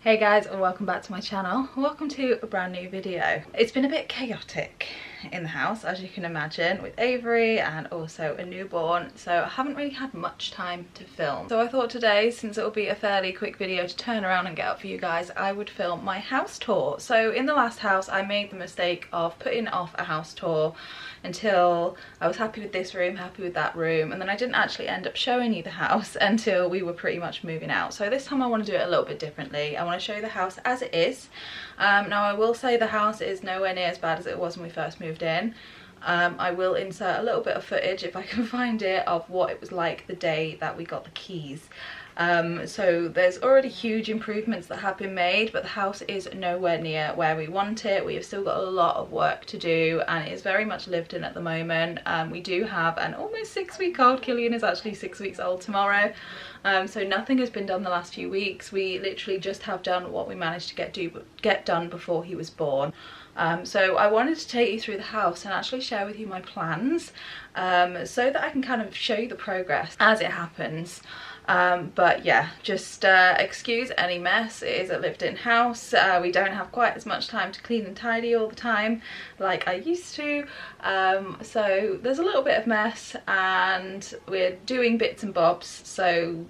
Hey guys, and welcome back to my channel. Welcome to a brand new video. It's been a bit chaotic in the house, as you can imagine, with Avery and also a newborn, so I haven't really had much time to film. So I thought today, since it will be a fairly quick video to turn around and get up for you guys, I would film my house tour. So in the last house I made the mistake of putting off a house tour until I was happy with this room, happy with that room, and then I didn't actually end up showing you the house until we were pretty much moving out. So this time I want to do it a little bit differently. I want to show you the house as it is. Now I will say the house is nowhere near as bad as it was when we first moved in. I will insert a little bit of footage if I can find it of what it was like the day that we got the keys. So there's already huge improvements that have been made, but the house is nowhere near where we want it. We have still got a lot of work to do, and it is very much lived in at the moment. We do have an almost 6-week-old. Killian is actually 6 weeks old tomorrow. So nothing has been done the last few weeks. We literally just have done what we managed to get done before he was born. So I wanted to take you through the house and actually share with you my plans, so that I can kind of show you the progress as it happens. But yeah, just excuse any mess. It is a lived-in house. We don't have quite as much time to clean and tidy all the time like I used to, so there's a little bit of mess and we're doing bits and bobs. So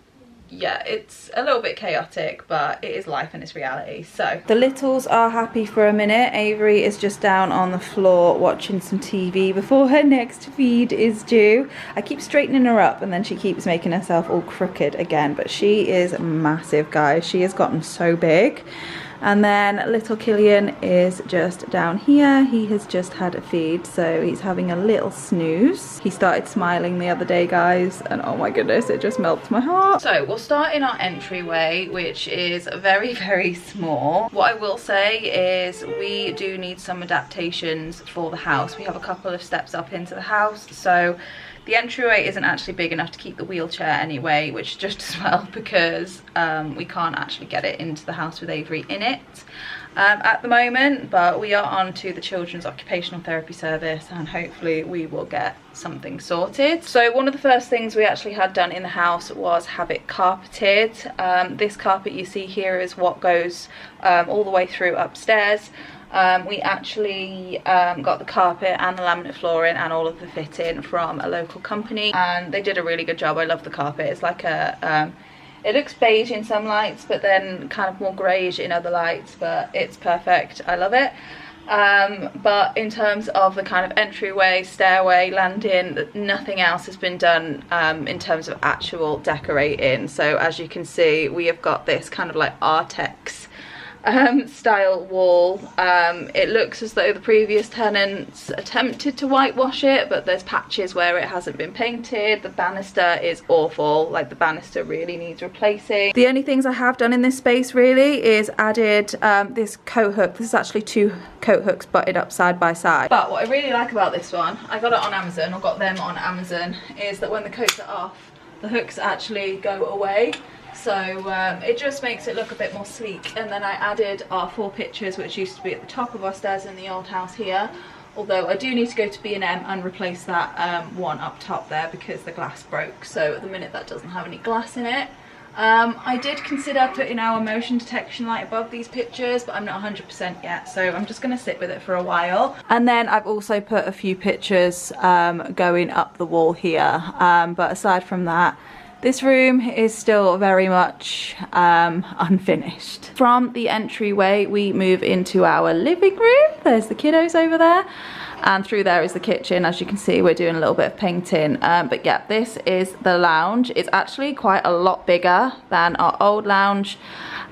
yeah, it's a little bit chaotic, but it is life and it's reality. So the littles are happy for a minute. Avery is just down on the floor watching some TV before her next feed is due. I keep straightening her up and then she keeps making herself all crooked again, but she is massive, guys. She has gotten so big. And then little Killian is just down here. He has just had a feed, so he's having a little snooze. He started smiling the other day, guys, and oh my goodness, it just melts my heart. So we'll start in our entryway, which is very, very small. What I will say is we do need some adaptations for the house. We have a couple of steps up into the house, so the entryway isn't actually big enough to keep the wheelchair anyway, which is just as well because we can't actually get it into the house with Avery in it at the moment. But we are on to the children's occupational therapy service and hopefully we will get something sorted. So one of the first things we actually had done in the house was have it carpeted. This carpet you see here is what goes all the way through upstairs. We actually got the carpet and the laminate flooring and all of the fitting from a local company, and they did a really good job. I love the carpet. It's like a it looks beige in some lights but then kind of more greyish in other lights, but it's perfect. I love it. But in terms of the kind of entryway, stairway, landing, nothing else has been done in terms of actual decorating. So as you can see, we have got this kind of like Artex style wall. It looks as though the previous tenants attempted to whitewash it, but there's patches where it hasn't been painted. The banister is awful, like the banister really needs replacing. The only things I have done in this space really is added this coat hook. This is actually 2 coat hooks butted up side by side. But what I really like about this one, I got it on Amazon, or got them on Amazon, is that when the coats are off, the hooks actually go away. So it just makes it look a bit more sleek. And then I added our 4 pictures, which used to be at the top of our stairs in the old house here. Although I do need to go to B&M and replace that one up top there because the glass broke. So at the minute that doesn't have any glass in it. I did consider putting our motion detection light above these pictures, but I'm not 100% yet, so I'm just going to sit with it for a while. And then I've also put a few pictures going up the wall here, but aside from that, this room is still very much unfinished. From the entryway, we move into our living room. There's the kiddos over there. And through there is the kitchen. As you can see, we're doing a little bit of painting. But yeah, this is the lounge. It's actually quite a lot bigger than our old lounge.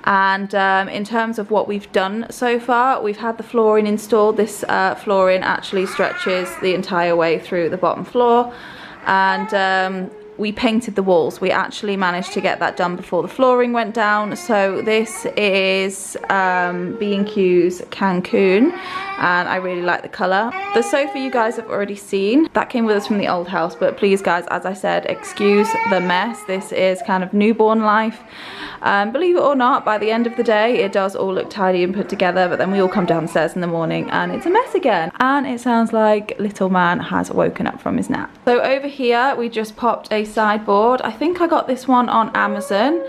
And in terms of what we've done so far, we've had the flooring installed. This flooring actually stretches the entire way through the bottom floor. And we painted the walls. We actually managed to get that done before the flooring went down. So this is B&Q's Cancun, and I really like the colour. The sofa you guys have already seen. That came with us from the old house, but please guys, as I said, excuse the mess. This is kind of newborn life. Believe it or not, by the end of the day, it does all look tidy and put together, but then we all come downstairs in the morning and it's a mess again. And it sounds like little man has woken up from his nap. So over here, we just popped a sideboard. I think I got this one on Amazon.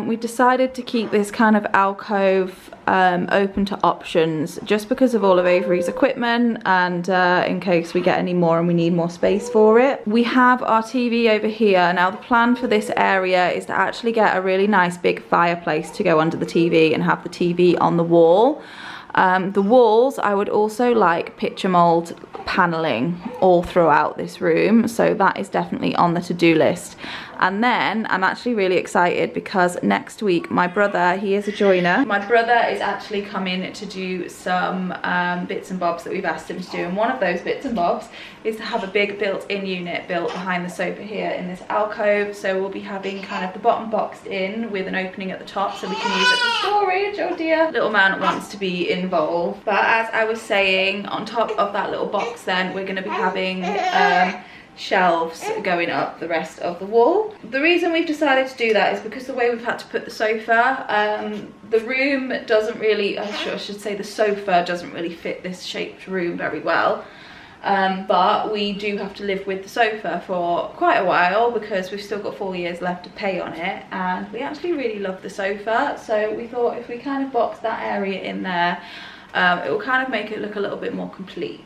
We decided to keep this kind of alcove open to options just because of all of Avery's equipment, and in case we get any more and we need more space for it. We have our TV over here. Now the plan for this area is to actually get a really nice big fireplace to go under the TV and have the TV on the wall. The walls, I would also like picture mold paneling all throughout this room, so that is definitely on the to-do list. And then I'm actually really excited because next week my brother, he is a joiner, my brother is actually coming to do some bits and bobs that we've asked him to do, and one of those bits and bobs is to have a big built-in unit built behind the sofa here in this alcove. So we'll be having kind of the bottom boxed in with an opening at the top so we can use it for storage. Oh dear, little man wants to be involved. But as I was saying, on top of that little box then we're going to be having shelves going up the rest of the wall. The reason we've decided to do that is because the way we've had to put the sofa, the room doesn't really, I should say the sofa doesn't really fit this shaped room very well. But we do have to live with the sofa for quite a while because we've still got 4 years left to pay on it, and we actually really love the sofa, so we thought if we kind of box that area in there, it will kind of make it look a little bit more complete.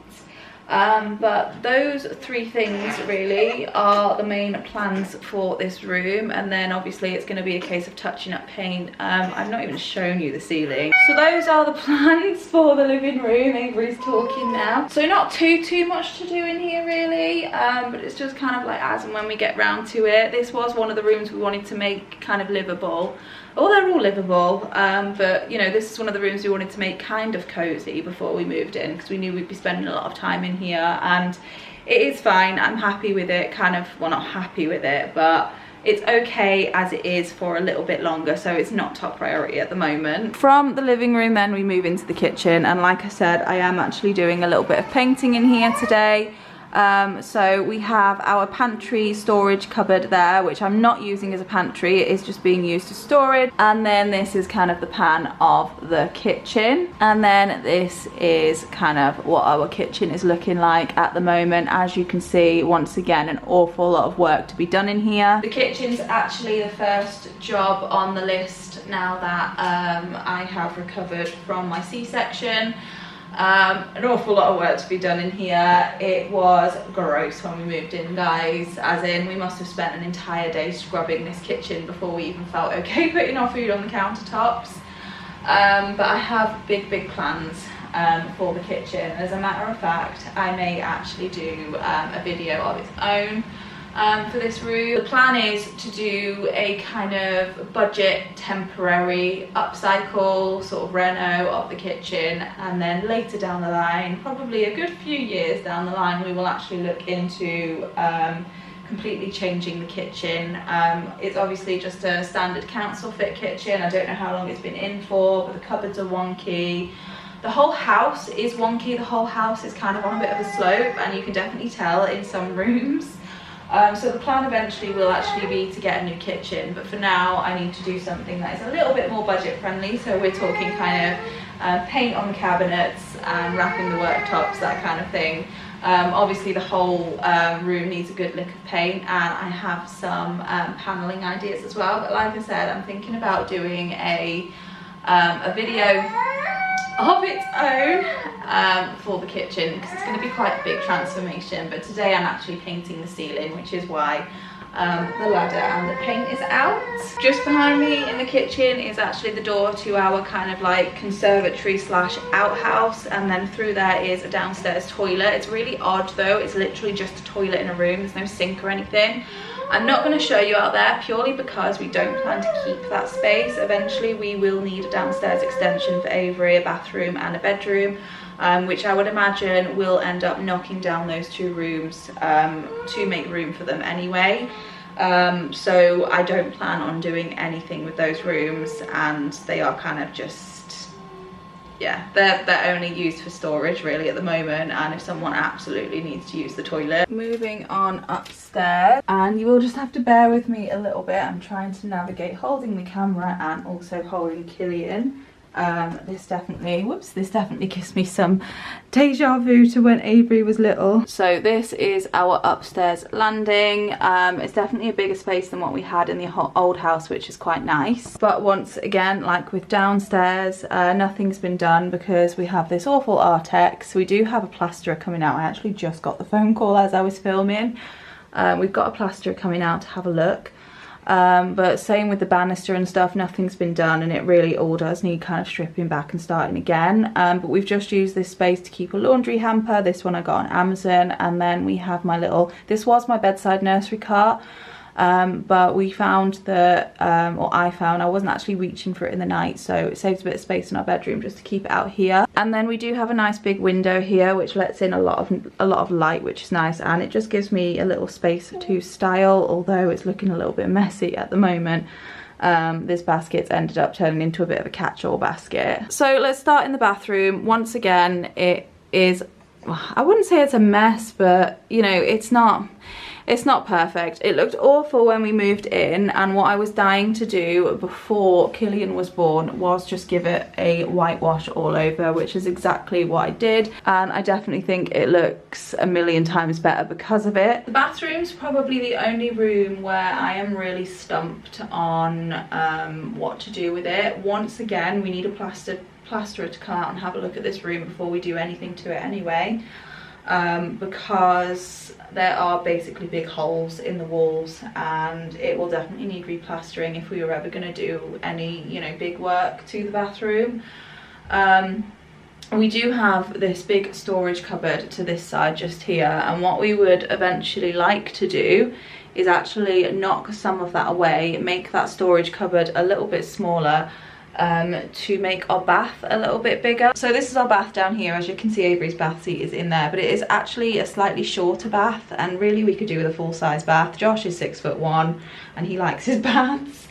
But those three things really are the main plans for this room, and then obviously it's going to be a case of touching up paint. I've not even shown you the ceiling. So those are the plans for the living room. Avery's talking now. So not too much to do in here really, but it's just kind of like as and when we get round to it. This was one of the rooms we wanted to make kind of livable. Oh, they're all livable, but you know, this is one of the rooms we wanted to make kind of cozy before we moved in, because we knew we'd be spending a lot of time in here, and it is fine. I'm happy with it, kind of, well, not happy with it, but it's okay as it is for a little bit longer, so it's not top priority at the moment. From the living room then we move into the kitchen, and like I said, I am actually doing a little bit of painting in here today. So we have our pantry storage cupboard there, which I'm not using as a pantry, it is just being used as storage. And then this is kind of the pan of the kitchen. And then this is kind of what our kitchen is looking like at the moment. As you can see, once again, an awful lot of work to be done in here. The kitchen's actually the first job on the list now that I have recovered from my C-section. An awful lot of work to be done in here. It was gross when we moved in, guys, as in we must have spent an entire day scrubbing this kitchen before we even felt okay putting our food on the countertops. But I have big plans for the kitchen. As a matter of fact, I may actually do a video of its own for this room. The plan is to do a kind of budget temporary upcycle sort of reno of the kitchen, and then later down the line, probably a good few years down the line, we will actually look into completely changing the kitchen. It's obviously just a standard council fit kitchen. I don't know how long it's been in for, but the cupboards are wonky. The whole house is wonky. The whole house is kind of on a bit of a slope, and you can definitely tell in some rooms. So the plan eventually will actually be to get a new kitchen, but for now I need to do something that is a little bit more budget friendly. So we're talking kind of paint on the cabinets and wrapping the worktops, that kind of thing. Obviously the whole room needs a good lick of paint, and I have some paneling ideas as well. But like I said, I'm thinking about doing a video of its own for the kitchen, because it's going to be quite a big transformation. But today I'm actually painting the ceiling, which is why the ladder and the paint is out. Just behind me in the kitchen is actually the door to our kind of like conservatory slash outhouse, and then through there is a downstairs toilet. It's really odd though, it's literally just a toilet in a room, there's no sink or anything. I'm not going to show you out there purely because we don't plan to keep that space. Eventually we will need a downstairs extension for Avery, a bathroom and a bedroom, which I would imagine will end up knocking down those two rooms to make room for them anyway. So I don't plan on doing anything with those rooms, and they are kind of just, yeah, they're only used for storage really at the moment, and if someone absolutely needs to use the toilet. Moving on upstairs, and you will just have to bear with me a little bit. I'm trying to navigate holding the camera and also holding Killian This definitely gives me some deja vu to when Avery was little. So this is our upstairs landing. It's definitely a bigger space than what we had in the old house, which is quite nice. But once again, like with downstairs, nothing's been done because we have this awful Artex. We do have a plasterer coming out. I actually just got the phone call as I was filming. We've got a plasterer coming out to have a look. But same with the banister and stuff, nothing's been done, and it really all does need kind of stripping back and starting again. But we've just used this space to keep a laundry hamper. This one I got on Amazon, and then we have my little, this was my bedside nursery cart, but we found that, or I wasn't actually reaching for it in the night, so it saves a bit of space in our bedroom just to keep it out here. And then we do have a nice big window here which lets in a lot of light, which is nice, and it just gives me a little space to style, although it's looking a little bit messy at the moment. This basket's ended up turning into a bit of a catch-all basket. So let's start in the bathroom. Once again, it is, I wouldn't say it's a mess, but you know, it's not perfect. It looked awful when we moved in, and what I was dying to do before Killian was born was just give it a whitewash all over, which is exactly what I did, and I definitely think it looks a million times better because of it. The bathroom's probably the only room where I am really stumped on what to do with it. Once again, we need a plasterer to come out and have a look at this room before we do anything to it anyway. Because there are basically big holes in the walls, and it will definitely need replastering if we were ever going to do any, you know, big work to the bathroom. We do have this big storage cupboard to this side just here, and what we would eventually like to do is actually knock some of that away, make that storage cupboard a little bit smaller, to make our bath a little bit bigger. So this is our bath down here. As you can see, Avery's bath seat is in there, but it is actually a slightly shorter bath, and really we could do with a full-size bath. Josh is 6'1" and he likes his baths.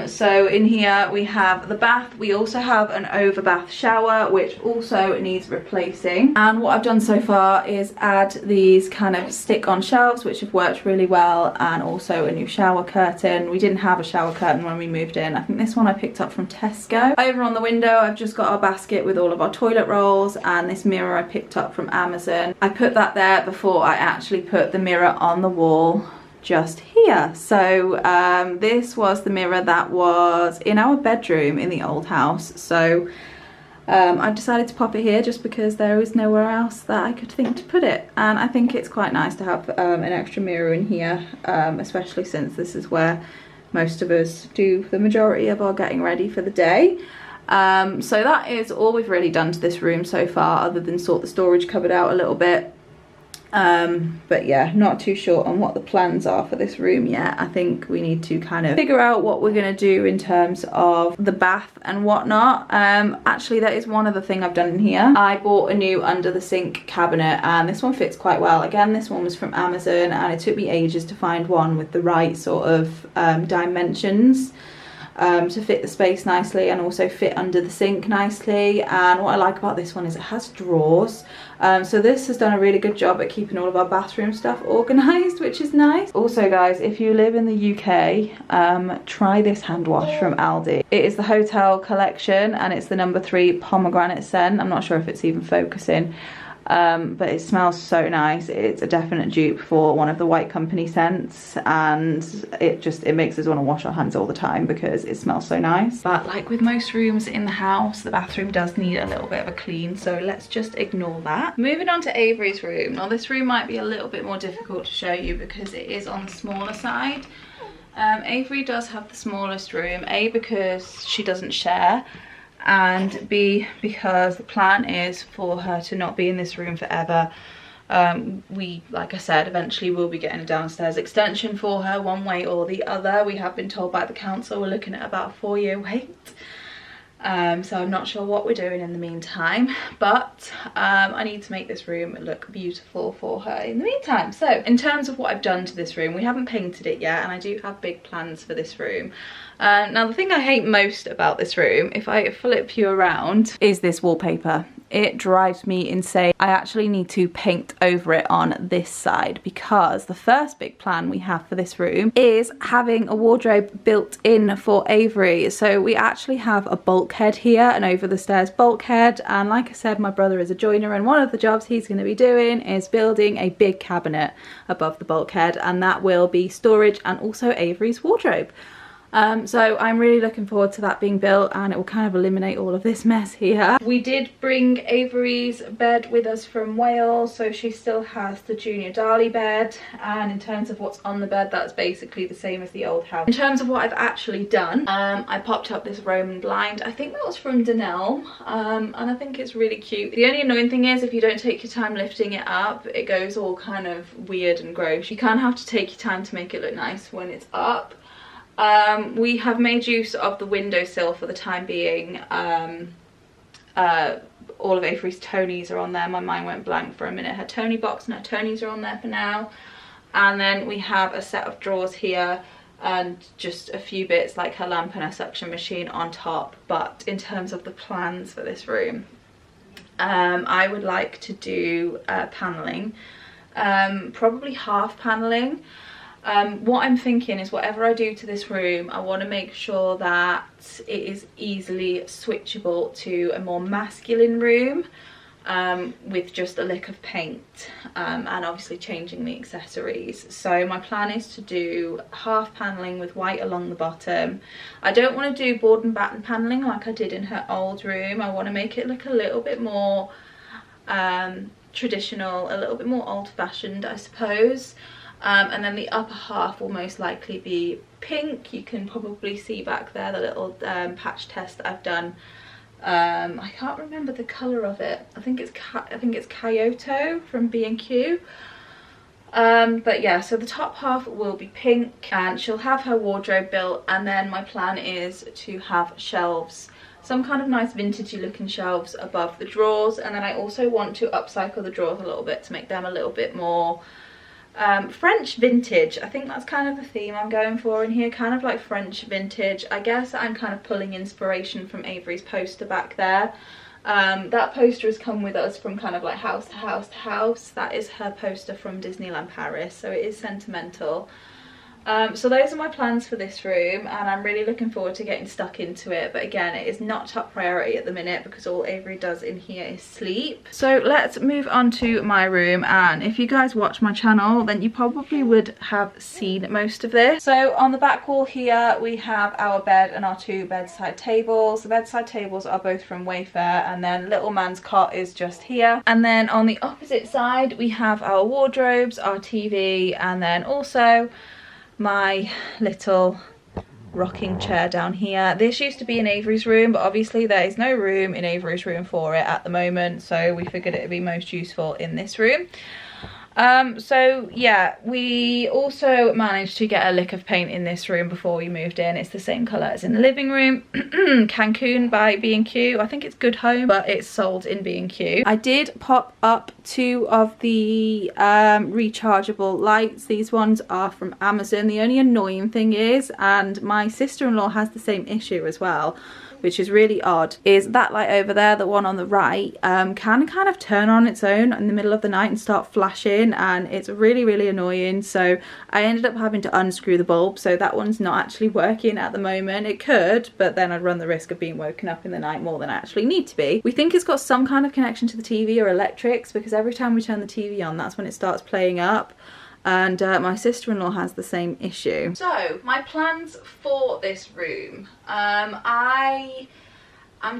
So in here we have the bath. We also have an over bath shower, which also needs replacing. And what I've done so far is add these kind of stick-on shelves, which have worked really well, and also a new shower curtain. We didn't have a shower curtain when we moved in. I think this one I picked up from Tesco. Over on the window, I've just got our basket with all of our toilet rolls, and this mirror I picked up from Amazon. I put that there before I actually put the mirror on the wall just here. So this was the mirror that was in our bedroom in the old house, so I decided to pop it here just because there was nowhere else that I could think to put it, and I think it's quite nice to have an extra mirror in here, especially since this is where most of us do the majority of our getting ready for the day. So that is all we've really done to this room so far, other than sort the storage cupboard out a little bit. But yeah, not too sure on what the plans are for this room yet. I think we need to kind of figure out what we're going to do in terms of the bath and whatnot. Actually, that is one other thing I've done in here. I bought a new under the sink cabinet, and this one fits quite well. Again, this one was from Amazon, and it took me ages to find one with the right sort of dimensions to fit the space nicely and also fit under the sink nicely. And what I like about this one is it has drawers, so this has done a really good job at keeping all of our bathroom stuff organized, which is nice. Also guys, if you live in the UK, try this hand wash from Aldi. It is the Hotel Collection, and it's the number 3 pomegranate scent. I'm not sure if it's even focusing, but it smells so nice. It's a definite dupe for one of the White Company scents, and it makes us want to wash our hands all the time because it smells so nice. But like with most rooms in the house, the bathroom does need a little bit of a clean, so let's just ignore that. Moving on to Avery's room. Now this room might be a little bit more difficult to show you because it is on the smaller side. Avery does have the smallest room, A, because she doesn't share, and B, because the plan is for her to not be in this room forever. We, like I said, eventually will be getting a downstairs extension for her one way or the other. We have been told by the council we're looking at about a 4-year wait. So I'm not sure what we're doing in the meantime, but I need to make this room look beautiful for her in the meantime. So in terms of what I've done to this room, we haven't painted it yet, and I do have big plans for this room. Now the thing I hate most about this room, if I flip you around, is this wallpaper. it drives me insane. I actually need to paint over it on this side, because the first big plan we have for this room is having a wardrobe built in for Avery. So we actually have a bulkhead here, an over the stairs bulkhead, and like I said, my brother is a joiner, and one of the jobs he's going to be doing is building a big cabinet above the bulkhead, and that will be storage and also Avery's wardrobe. So I'm really looking forward to that being built, and it will kind of eliminate all of this mess here. We did bring Avery's bed with us from Wales, so she still has the Junior Darley bed, and in terms of what's on the bed, that's basically the same as the old house. In terms of what I've actually done, I popped up this Roman blind. I think that was from Dunelm, and I think it's really cute. The only annoying thing is, if you don't take your time lifting it up, it goes all kind of weird and gross. You kind of have to take your time to make it look nice when it's up. We have made use of the windowsill for the time being. All of Avery's Tonys are on there. My mind went blank for a minute. Her Tony box and her Tonys are on there for now. And then we have a set of drawers here and just a few bits like her lamp and her suction machine on top. But in terms of the plans for this room, I would like to do panelling, probably half panelling. What I'm thinking is, whatever I do to this room, I want to make sure that it is easily switchable to a more masculine room, with just a lick of paint, and obviously changing the accessories. So my plan is to do half panelling with white along the bottom. I don't want to do board and batten panelling like I did in her old room. I want to make it look a little bit more traditional, a little bit more old-fashioned, I suppose. And then the upper half will most likely be pink. You can probably see back there the little patch test that I've done. I can't remember the colour of it. I think it's Kyoto from B&Q. But yeah, so the top half will be pink, and she'll have her wardrobe built, and then my plan is to have shelves, some kind of nice vintagey looking shelves above the drawers. And then I also want to upcycle the drawers a little bit to make them a little bit more French vintage. I think that's kind of the theme I'm going for in here, kind of like French vintage. I guess I'm kind of pulling inspiration from Avery's poster back there. That poster has come with us from kind of like house to house to house. That is her poster from Disneyland Paris, so it is sentimental. So those are my plans for this room, and I'm really looking forward to getting stuck into it. But again, it is not top priority at the minute because all Avery does in here is sleep. So let's move on to my room, and if you guys watch my channel, then you probably would have seen most of this. So on the back wall here, we have our bed and our two bedside tables. The bedside tables are both from Wayfair, and then little man's cot is just here. And then on the opposite side, we have our wardrobes, our TV, and then also my little rocking chair down here. This used to be in Avery's room, but obviously there is no room in Avery's room for it at the moment, so we figured it would be most useful in this room. So yeah, we also managed to get a lick of paint in this room before we moved in. It's the same colour as in the living room. Cancun by B&Q. I think it's Good Home, but it's sold in B&Q. I did pop up two of the rechargeable lights. These ones are from Amazon. The only annoying thing is, and my sister-in-law has the same issue as well, which is really odd, is that light over there, the one on the right, can kind of turn on its own in the middle of the night and start flashing, and it's really annoying. So I ended up having to unscrew the bulb, so that one's not actually working at the moment. It could, but then I'd run the risk of being woken up in the night more than I actually need to be. We think it's got some kind of connection to the TV or electrics, because every time we turn the TV on, that's when it starts playing up. And my sister-in-law has the same issue. So my plans for this room, I'm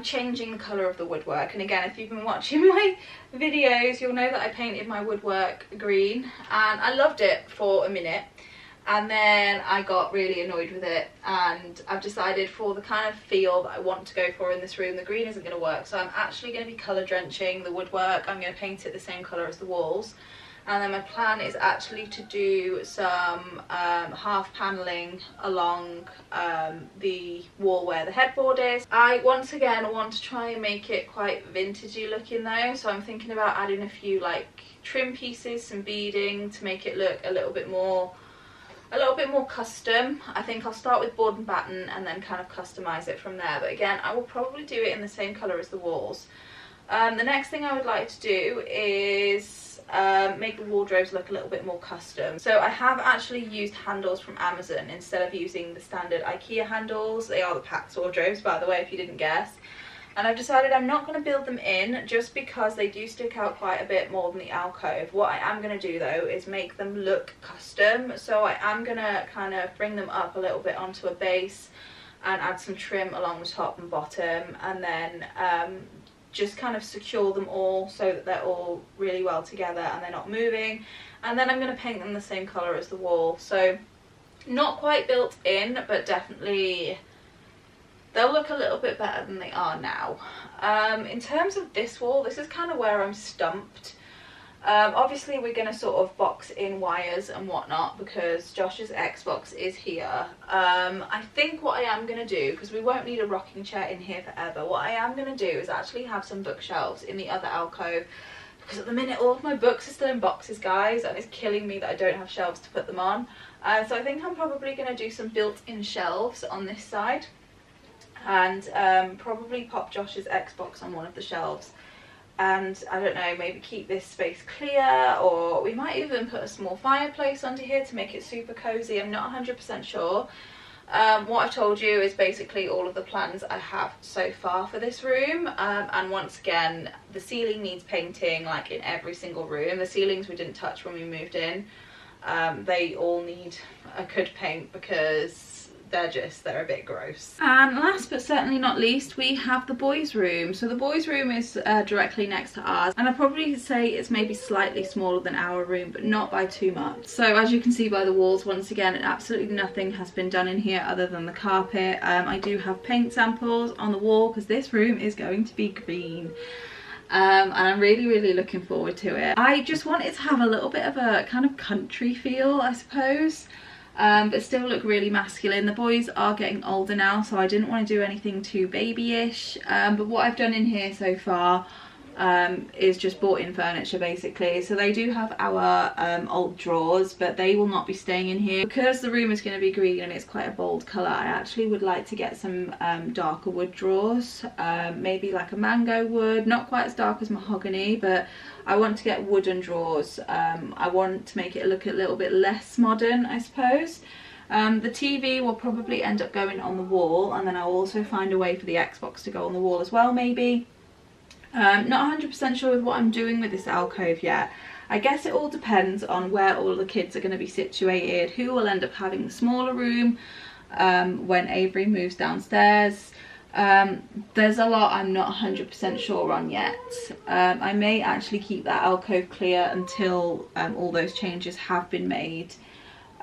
changing the colour of the woodwork. And again, if you've been watching my videos, you'll know that I painted my woodwork green, and I loved it for a minute, and then I got really annoyed with it, and I've decided for the kind of feel that I want to go for in this room, the green isn't going to work. So I'm actually going to be colour drenching the woodwork. I'm going to paint it the same colour as the walls. And then my plan is actually to do some half panelling along the wall where the headboard is. I once again want to try and make it quite vintagey looking though, so I'm thinking about adding a few like trim pieces, some beading to make it look a little bit more custom. I think I'll start with board and batten and then kind of customize it from there. But again, I will probably do it in the same colour as the walls. The next thing I would like to do is make the wardrobes look a little bit more custom. So I have actually used handles from Amazon instead of using the standard IKEA handles. They are the PAX wardrobes, by the way, if you didn't guess. And I've decided I'm not going to build them in just because they do stick out quite a bit more than the alcove. What I am going to do though is make them look custom. So I am going to kind of bring them up a little bit onto a base and add some trim along the top and bottom, and then just kind of secure them all so that they're all really well together and they're not moving. And then I'm going to paint them the same colour as the wall. So not quite built in, but definitely they'll look a little bit better than they are now. In terms of this wall, this is kind of where I'm stumped. Obviously we're going to sort of box in wires and whatnot because Josh's Xbox is here. I think what I am going to do, because we won't need a rocking chair in here forever, what I am going to do is actually have some bookshelves in the other alcove, because at the minute all of my books are still in boxes, guys, and it's killing me that I don't have shelves to put them on. So I think I'm probably going to do some built-in shelves on this side, and probably pop Josh's Xbox on one of the shelves, and I don't know, maybe keep this space clear, or we might even put a small fireplace under here to make it super cozy. I'm not 100% sure. What I've told you is basically all of the plans I have so far for this room, and once again the ceiling needs painting, like in every single room. The ceilings we didn't touch when we moved in, they all need a good paint because they're a bit gross. And last but certainly not least, we have the boys' room. So the boys' room is directly next to ours, and I'd probably say it's maybe slightly smaller than our room, but not by too much. So as you can see by the walls, once again, absolutely nothing has been done in here other than the carpet. I do have paint samples on the wall because this room is going to be green. And I'm really looking forward to it. I just want it to have a little bit of a kind of country feel, I suppose. But still look really masculine. The boys are getting older now, so I didn't want to do anything too babyish. But what I've done in here so far is just bought in furniture basically. So they do have our old drawers, but they will not be staying in here because the room is going to be green and it's quite a bold colour. I actually would like to get some darker wood drawers, maybe like a mango wood, not quite as dark as mahogany, but I want to get wooden drawers. I want to make it look a little bit less modern, I suppose. The TV will probably end up going on the wall, and then I'll also find a way for the Xbox to go on the wall as well, maybe. Not 100% sure with what I'm doing with this alcove yet. I guess it all depends on where all the kids are going to be situated, who will end up having the smaller room when Avery moves downstairs. There's a lot I'm not 100% sure on yet. I may actually keep that alcove clear until all those changes have been made.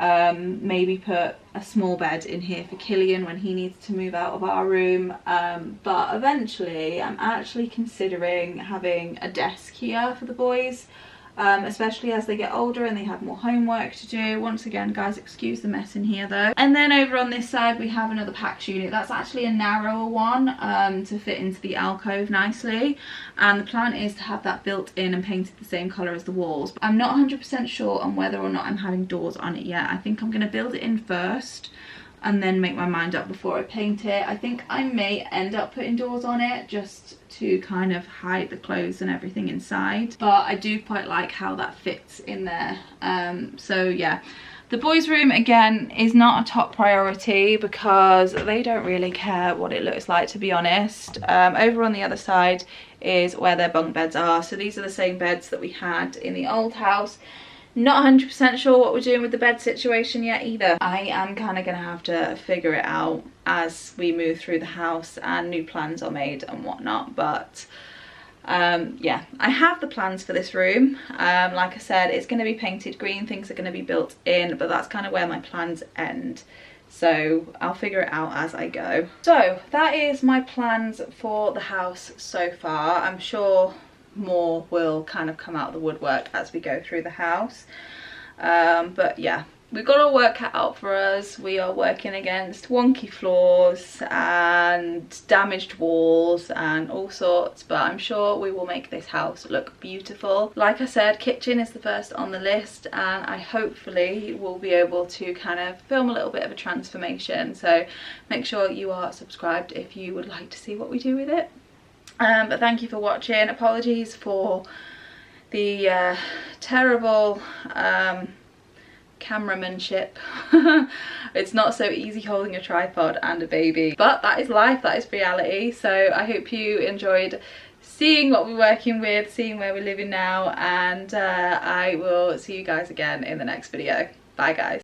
Maybe put a small bed in here for Killian when he needs to move out of our room, but eventually I'm actually considering having a desk here for the boys, especially as they get older and they have more homework to do. Once again, guys, excuse the mess in here though. And then over on this side we have another PAX unit. That's actually a narrower one to fit into the alcove nicely, and the plan is to have that built in and painted the same colour as the walls. But I'm not 100% sure on whether or not I'm having doors on it yet. I think I'm going to build it in first and then make my mind up before I paint it. I think I may end up putting doors on it just to kind of hide the clothes and everything inside, but I do quite like how that fits in there. So yeah, the boys' room again is not a top priority because they don't really care what it looks like, to be honest. Over on the other side is where their bunk beds are. So these are the same beds that we had in the old house. Not 100% sure what we're doing with the bed situation yet either. I am kind of going to have to figure it out as we move through the house and new plans are made and whatnot. But yeah, I have the plans for this room. Like I said, it's going to be painted green, things are going to be built in, but that's kind of where my plans end. So I'll figure it out as I go. So that is my plans for the house so far. I'm sure more will kind of come out of the woodwork as we go through the house, but yeah, we've got our work cut out for us. We are working against wonky floors and damaged walls and all sorts, but I'm sure we will make this house look beautiful. Like I said, kitchen is the first on the list, and I hopefully will be able to kind of film a little bit of a transformation, so make sure you are subscribed if you would like to see what we do with it. But thank you for watching. Apologies for the terrible cameramanship. It's not so easy holding a tripod and a baby, but that is life, that is reality. So I hope you enjoyed seeing what we're working with, seeing where we're living now, and I will see you guys again in the next video. Bye guys.